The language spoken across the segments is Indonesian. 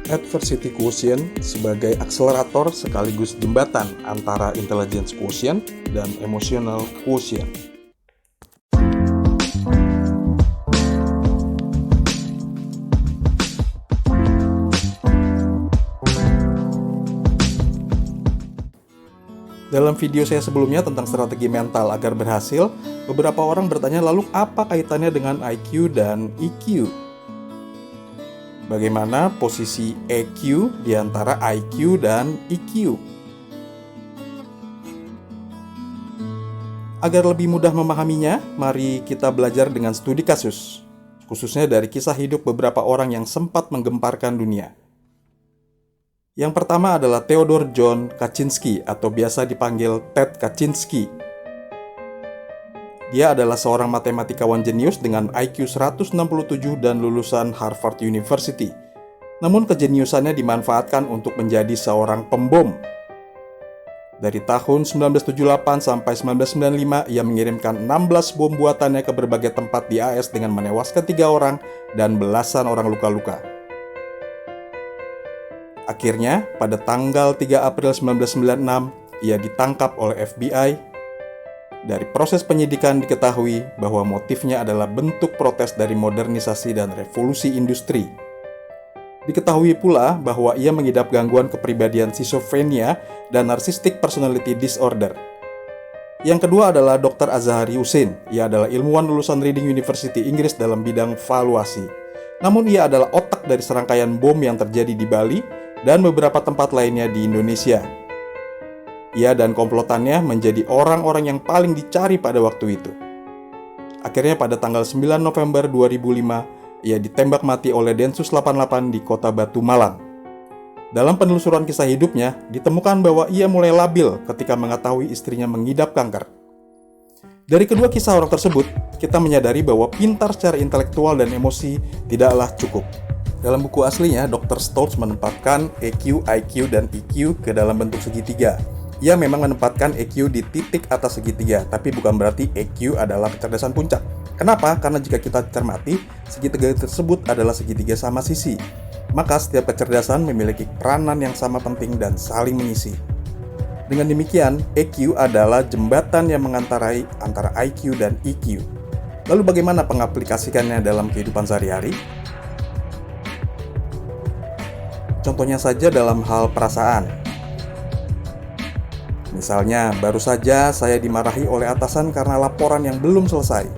Adversity Quotient sebagai akselerator sekaligus jembatan antara Intelligence Quotient dan Emotional Quotient. Dalam video saya sebelumnya tentang strategi mental agar berhasil, beberapa orang bertanya lalu apa kaitannya dengan IQ dan EQ? Bagaimana posisi EQ di antara IQ dan EQ? Agar lebih mudah memahaminya, mari kita belajar dengan studi kasus, khususnya dari kisah hidup beberapa orang yang sempat menggemparkan dunia. Yang pertama adalah Theodore John Kaczynski atau biasa dipanggil Ted Kaczynski. Dia adalah seorang matematikawan jenius dengan IQ 167 dan lulusan Harvard University. Namun kejeniusannya dimanfaatkan untuk menjadi seorang pembom. Dari tahun 1978 sampai 1995, ia mengirimkan 16 bom buatannya ke berbagai tempat di AS dengan menewaskan 3 orang dan belasan orang luka-luka. Akhirnya, pada tanggal 3 April 1996, ia ditangkap oleh FBI. Dari proses penyidikan diketahui bahwa motifnya adalah bentuk protes dari modernisasi dan revolusi industri. Diketahui pula bahwa ia mengidap gangguan kepribadian schizophrenia dan narcissistic personality disorder. Yang kedua adalah Dr. Azahari Hussein. Ia adalah ilmuwan lulusan Reading University Inggris dalam bidang valuasi. Namun ia adalah otak dari serangkaian bom yang terjadi di Bali dan beberapa tempat lainnya di Indonesia. Ia dan komplotannya menjadi orang-orang yang paling dicari pada waktu itu. Akhirnya pada tanggal 9 November 2005, ia ditembak mati oleh Densus 88 di Kota Batu, Malang. Dalam penelusuran kisah hidupnya, ditemukan bahwa ia mulai labil ketika mengetahui istrinya mengidap kanker. Dari kedua kisah orang tersebut, kita menyadari bahwa pintar secara intelektual dan emosi tidaklah cukup. Dalam buku aslinya, Dr. Stoltz menempatkan EQ, IQ, dan EQ ke dalam bentuk segitiga. Ia memang menempatkan EQ di titik atas segitiga, tapi bukan berarti EQ adalah kecerdasan puncak. Kenapa? Karena jika kita cermati, segitiga tersebut adalah segitiga sama sisi. Maka setiap kecerdasan memiliki peranan yang sama penting dan saling mengisi. Dengan demikian, EQ adalah jembatan yang mengantarai antara IQ dan EQ. Lalu bagaimana pengaplikasikannya dalam kehidupan sehari-hari? Contohnya saja dalam hal perasaan. Misalnya, baru saja saya dimarahi oleh atasan karena laporan yang belum selesai.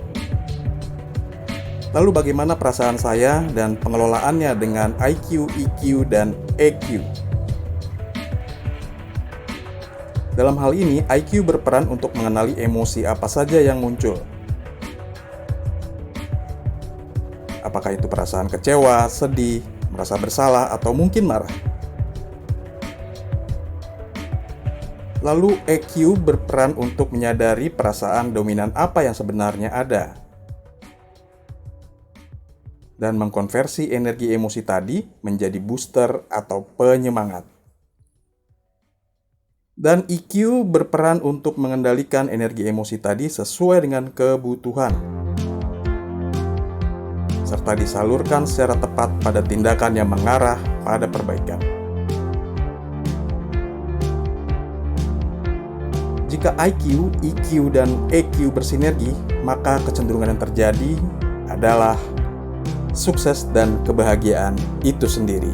Lalu bagaimana perasaan saya dan pengelolaannya dengan IQ, EQ, dan EQ? Dalam hal ini, IQ berperan untuk mengenali emosi apa saja yang muncul. Apakah itu perasaan kecewa, sedih, merasa bersalah, atau mungkin marah. Lalu EQ berperan untuk menyadari perasaan dominan apa yang sebenarnya ada dan mengkonversi energi emosi tadi menjadi booster atau penyemangat. Dan EQ berperan untuk mengendalikan energi emosi tadi sesuai dengan kebutuhan, serta disalurkan secara tepat pada tindakan yang mengarah pada perbaikan. Jika IQ, EQ, dan EQ bersinergi, maka kecenderungan yang terjadi adalah sukses dan kebahagiaan itu sendiri.